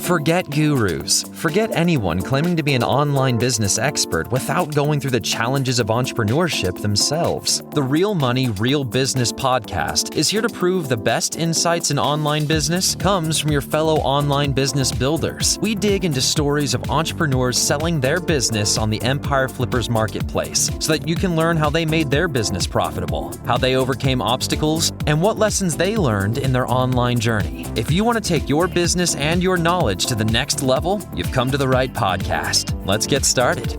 Forget gurus. Forget anyone claiming to be an online business expert without going through the challenges of entrepreneurship themselves. The Real Money, Real Business podcast is here to prove the best insights in online business comes from your fellow online business builders. We dig into stories of entrepreneurs selling their business on the Empire Flippers marketplace so that you can learn how they made their business profitable, how they overcame obstacles, and what lessons they learned in their online journey. If you want to take your business and your knowledge to the next level, you've come to the right podcast. Let's get started.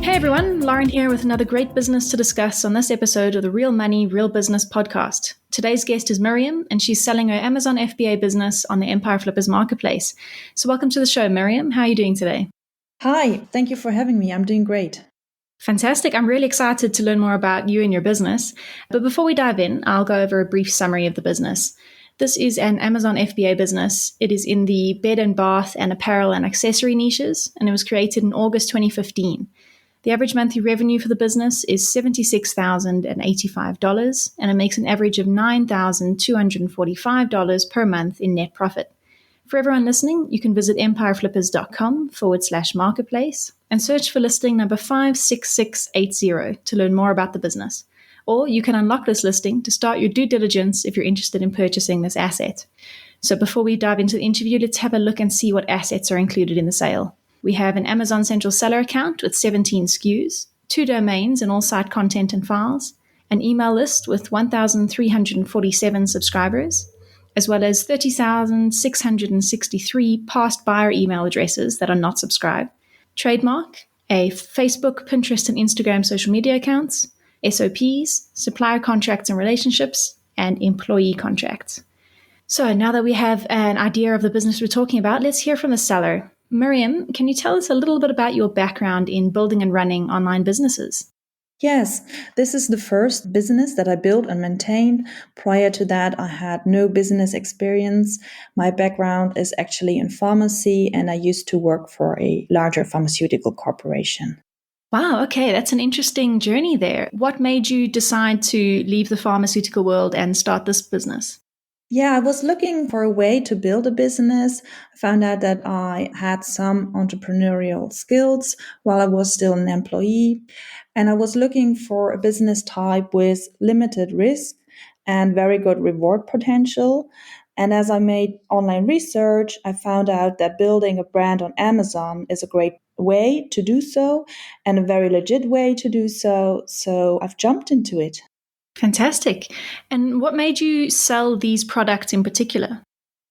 Hey everyone, Lauren here with another great business to discuss on this episode of the Real Money, Real Business podcast. Today's guest is Miriam, and she's selling her Amazon FBA business on the Empire Flippers marketplace. So welcome to the show, Miriam. How are you doing today? Hi, thank you for having me. I'm doing great. Fantastic. I'm really excited to learn more about you and your business. But before we dive in, I'll go over a brief summary of the business. This is an Amazon FBA business. It is in the bed and bath and apparel and accessory niches, and it was created in August 2015. The average monthly revenue for the business is $76,085, and it makes an average of $9,245 per month in net profit. For everyone listening, you can visit empireflippers.com/marketplace and search for listing number 56680 to learn more about the business. Or you can unlock this listing to start your due diligence if you're interested in purchasing this asset. So before we dive into the interview, let's have a look and see what assets are included in the sale. We have an Amazon Central Seller account with 17 SKUs, 2 domains and all site content and files, an email list with 1,347 subscribers, as well as 30,663 past buyer email addresses that are not subscribed, trademark, a Facebook, Pinterest, and Instagram social media accounts, SOPs, supplier contracts and relationships, and employee contracts. So now that we have an idea of the business we're talking about, let's hear from the seller. Miriam, can you tell us a little bit about your background in building and running online businesses? Yes, this is the first business that I built and maintained. Prior to that, I had no business experience. My background is actually in pharmacy, and I used to work for a larger pharmaceutical corporation. Wow, okay, that's an interesting journey there. What made you decide to leave the pharmaceutical world and start this business? Yeah, I was looking for a way to build a business. I found out that I had some entrepreneurial skills while I was still an employee. And I was looking for a business type with limited risk and very good reward potential. And as I made online research, I found out that building a brand on Amazon is a great way to do so and a very legit way to do so. So I've jumped into it. Fantastic. And what made you sell these products in particular?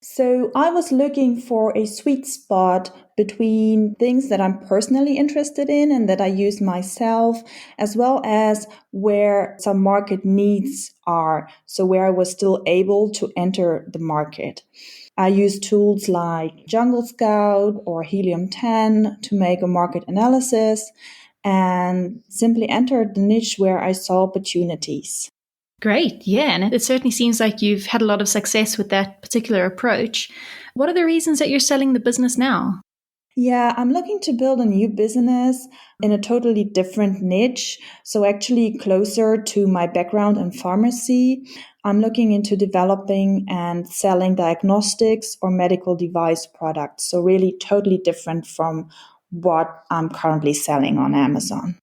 So I was looking for a sweet spot between things that I'm personally interested in and that I use myself, as well as where some market needs are. So where I was still able to enter the market. I use tools like Jungle Scout or Helium 10 to make a market analysis and simply entered the niche where I saw opportunities. Great. Yeah. And it certainly seems like you've had a lot of success with that particular approach. What are the reasons that you're selling the business now? Yeah, I'm looking to build a new business in a totally different niche. So actually closer to my background in pharmacy. I'm looking into developing and selling diagnostics or medical device products. So really totally different from what I'm currently selling on Amazon.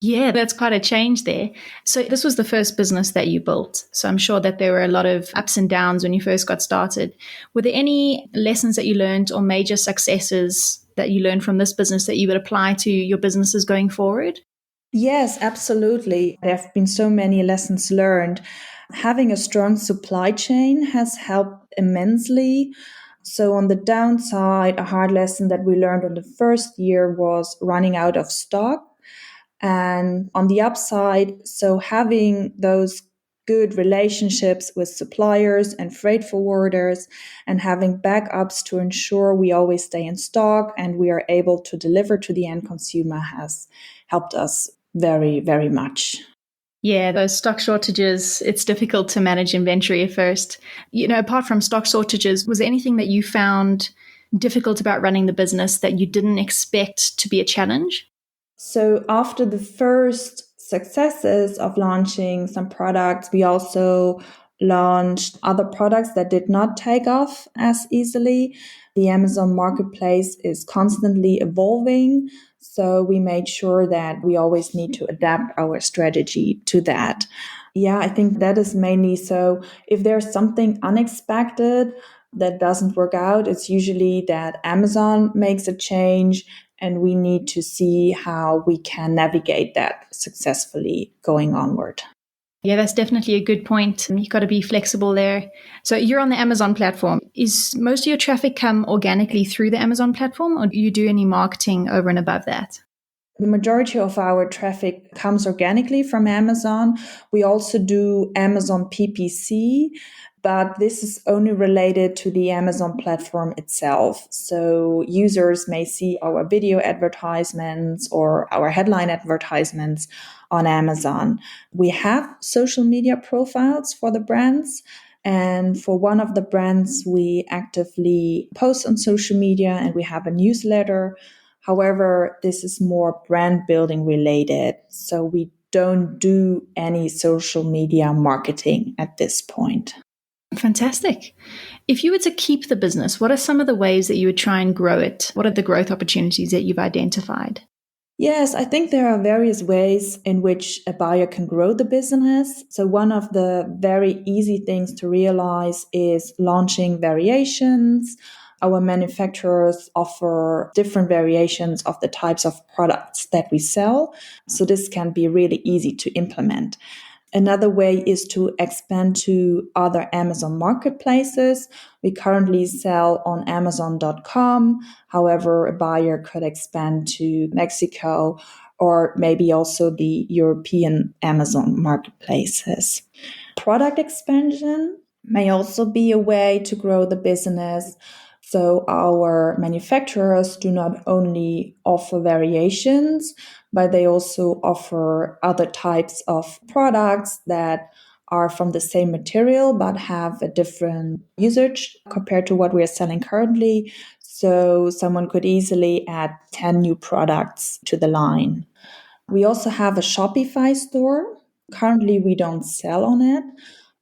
Yeah, that's quite a change there. So this was the first business that you built. So I'm sure that there were a lot of ups and downs when you first got started. Were there any lessons that you learned or major successes that you learned from this business that you would apply to your businesses going forward? Yes, absolutely. There have been so many lessons learned. Having a strong supply chain has helped immensely. So on the downside, a hard lesson that we learned on the first year was running out of stock. And on the upside, so having those good relationships with suppliers and freight forwarders and having backups to ensure we always stay in stock and we are able to deliver to the end consumer has helped us very, very much. Yeah, those stock shortages, it's difficult to manage inventory at first. Apart from stock shortages, was there anything that you found difficult about running the business that you didn't expect to be a challenge? So after the first successes of launching some products, we also launched other products that did not take off as easily. The Amazon marketplace is constantly evolving. So we made sure that we always need to adapt our strategy to that. Yeah, I think that is mainly so. If there's something unexpected that doesn't work out, it's usually that Amazon makes a change and we need to see how we can navigate that successfully going onward. Yeah, that's definitely a good point. You've got to be flexible there. So you're on the Amazon platform. Is most of your traffic come organically through the Amazon platform, or do you do any marketing over and above that? The majority of our traffic comes organically from Amazon. We also do Amazon PPC, but this is only related to the Amazon platform itself. So users may see our video advertisements or our headline advertisements on Amazon. We have social media profiles for the brands. And for one of the brands, we actively post on social media and we have a newsletter. However, this is more brand building related. So we don't do any social media marketing at this point. Fantastic. If you were to keep the business, what are some of the ways that you would try and grow it? What are the growth opportunities that you've identified? Yes, I think there are various ways in which a buyer can grow the business. So one of the very easy things to realize is launching variations. Our manufacturers offer different variations of the types of products that we sell. So this can be really easy to implement. Another way is to expand to other Amazon marketplaces. We currently sell on Amazon.com. However, a buyer could expand to Mexico or maybe also the European Amazon marketplaces. Product expansion may also be a way to grow the business. So our manufacturers do not only offer variations, but they also offer other types of products that are from the same material but have a different usage compared to what we are selling currently. So someone could easily add 10 new products to the line. We also have a Shopify store. Currently, we don't sell on it.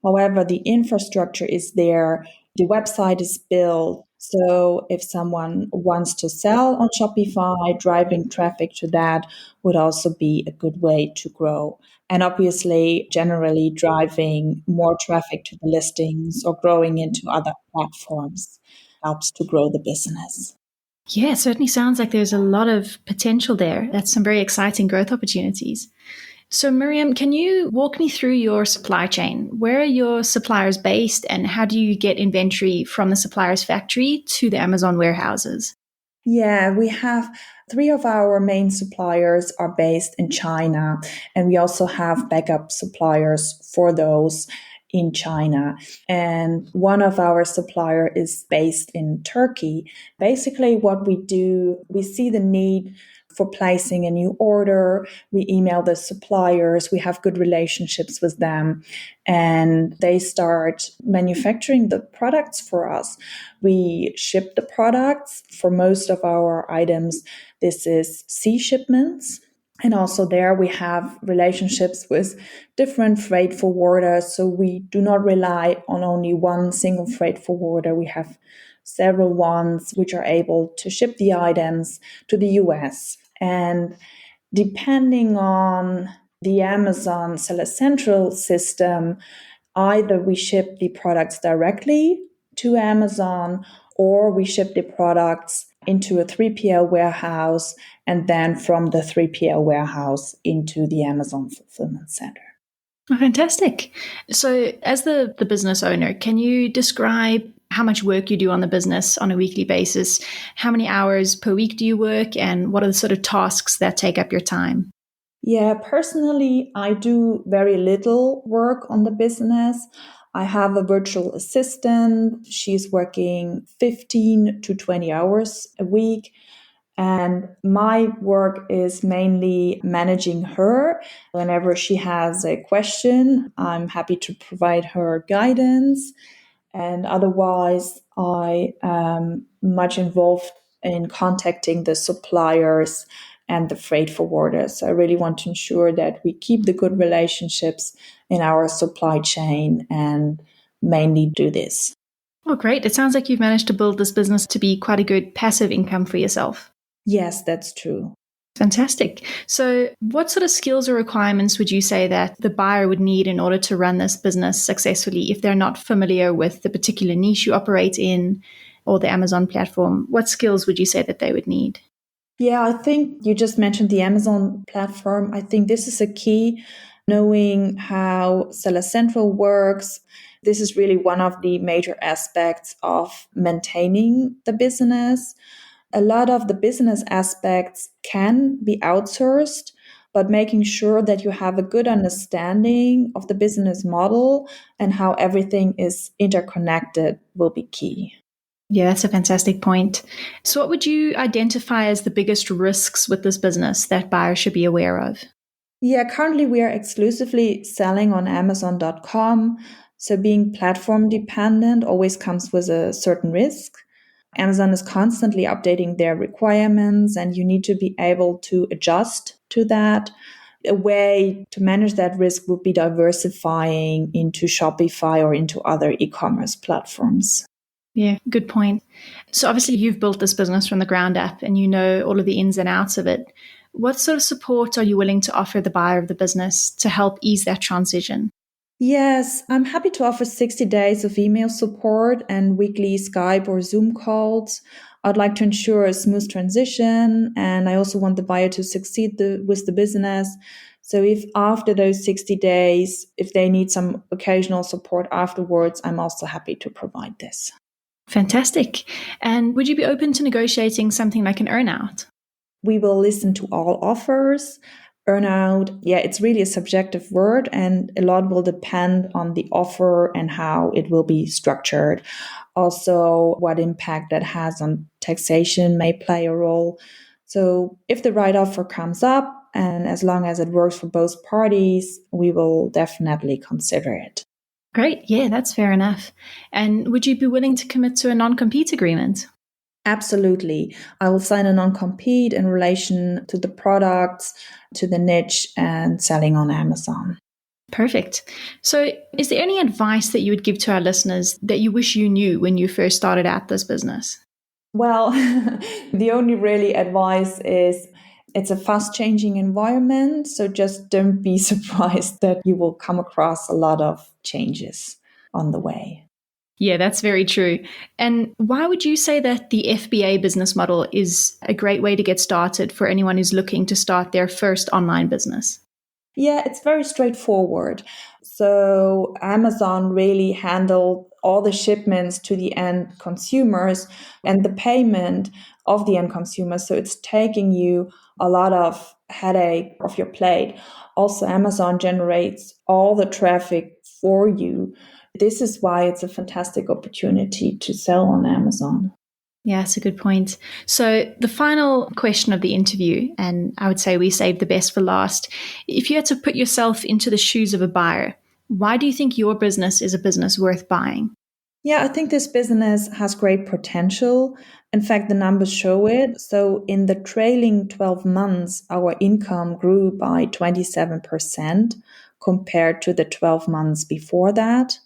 However, the infrastructure is there. The website is built. So if someone wants to sell on Shopify, driving traffic to that would also be a good way to grow. And obviously, generally driving more traffic to the listings or growing into other platforms helps to grow the business. Yeah, it certainly sounds like there's a lot of potential there. That's some very exciting growth opportunities. So, Miriam, can you walk me through your supply chain? Where are your suppliers based, and how do you get inventory from the supplier's factory to the Amazon warehouses? Yeah, we have three of our main suppliers are based in China, and we also have backup suppliers for those in China. And one of our supplier is based in Turkey. Basically, what we do, we see the need for placing a new order. We email the suppliers. We have good relationships with them, and they start manufacturing the products for us. We ship the products. For most of our items, this is sea shipments. And also there we have relationships with different freight forwarders. So we do not rely on only one single freight forwarder. We have several ones which are able to ship the items to the US. And depending on the Amazon Seller Central system, either we ship the products directly to Amazon or we ship the products into a 3PL warehouse and then from the 3PL warehouse into the Amazon fulfillment center. Oh, fantastic. So, as the business owner, can you describe how much work you do on the business on a weekly basis? How many hours per week do you work? And what are the sort of tasks that take up your time? Yeah, personally, I do very little work on the business. I have a virtual assistant. She's working 15 to 20 hours a week. And my work is mainly managing her. Whenever she has a question, I'm happy to provide her guidance. And otherwise, I am much involved in contacting the suppliers and the freight forwarders. I really want to ensure that we keep the good relationships in our supply chain and mainly do this. Oh, great. It sounds like you've managed to build this business to be quite a good passive income for yourself. Yes, that's true. Fantastic. So what sort of skills or requirements would you say that the buyer would need in order to run this business successfully if they're not familiar with the particular niche you operate in or the Amazon platform? What skills would you say that they would need? Yeah, I think you just mentioned the Amazon platform. I think this is a key, knowing how Seller Central works. This is really one of the major aspects of maintaining the business. A lot of the business aspects can be outsourced, but making sure that you have a good understanding of the business model and how everything is interconnected will be key. Yeah, that's a fantastic point. So what would you identify as the biggest risks with this business that buyers should be aware of? Yeah, currently we are exclusively selling on Amazon.com. So being platform dependent always comes with a certain risk. Amazon is constantly updating their requirements, and you need to be able to adjust to that. A way to manage that risk would be diversifying into Shopify or into other e-commerce platforms. Yeah, good point. So obviously you've built this business from the ground up and you know all of the ins and outs of it. What sort of support are you willing to offer the buyer of the business to help ease that transition? Yes, I'm happy to offer 60 days of email support and weekly Skype or Zoom calls. I'd like to ensure a smooth transition, and I also want the buyer to succeed with the business. So if after those 60 days, if they need some occasional support afterwards, I'm also happy to provide this. Fantastic. And would you be open to negotiating something like an earnout? We will listen to all offers. Earnout, yeah, it's really a subjective word, and a lot will depend on the offer and how it will be structured. Also, what impact that has on taxation may play a role. So if the right offer comes up, and as long as it works for both parties, we will definitely consider it. Great. Yeah, that's fair enough. And would you be willing to commit to a non-compete agreement? Absolutely. I will sign a non-compete in relation to the products, to the niche, and selling on Amazon. Perfect. So is there any advice that you would give to our listeners that you wish you knew when you first started out this business? Well, the only really advice is it's a fast-changing environment, so just don't be surprised that you will come across a lot of changes on the way. Yeah, that's very true. And why would you say that the FBA business model is a great way to get started for anyone who's looking to start their first online business? Yeah, it's very straightforward. So Amazon really handled all the shipments to the end consumers and the payment of the end consumers. So it's taking you a lot of headache off your plate. Also, Amazon generates all the traffic for you. This is why it's a fantastic opportunity to sell on Amazon. Yeah, that's a good point. So the final question of the interview, and I would say we saved the best for last. If you had to put yourself into the shoes of a buyer, why do you think your business is a business worth buying? Yeah, I think this business has great potential. In fact, the numbers show it. So in the trailing 12 months, our income grew by 27% compared to the 12 months before that.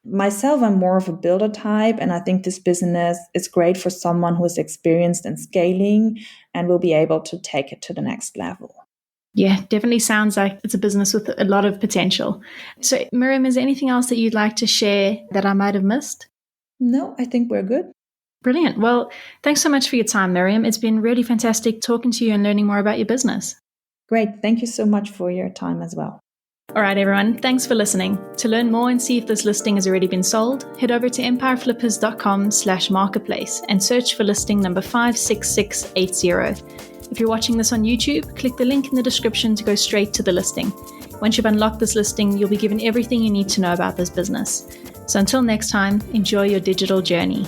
Myself, I'm more of a builder type, and I think this business is great for someone who is experienced in scaling and will be able to take it to the next level. Yeah, definitely sounds like it's a business with a lot of potential. So, Miriam, is there anything else that you'd like to share that I might have missed? No, I think we're good. Brilliant. Well, thanks so much for your time, Miriam. It's been really fantastic talking to you and learning more about your business. Great. Thank you so much for your time as well. All right, everyone. Thanks for listening. To learn more and see if this listing has already been sold, head over to empireflippers.com/marketplace and search for listing number 56680. If you're watching this on YouTube, click the link in the description to go straight to the listing. Once you've unlocked this listing, you'll be given everything you need to know about this business. So until next time, enjoy your digital journey.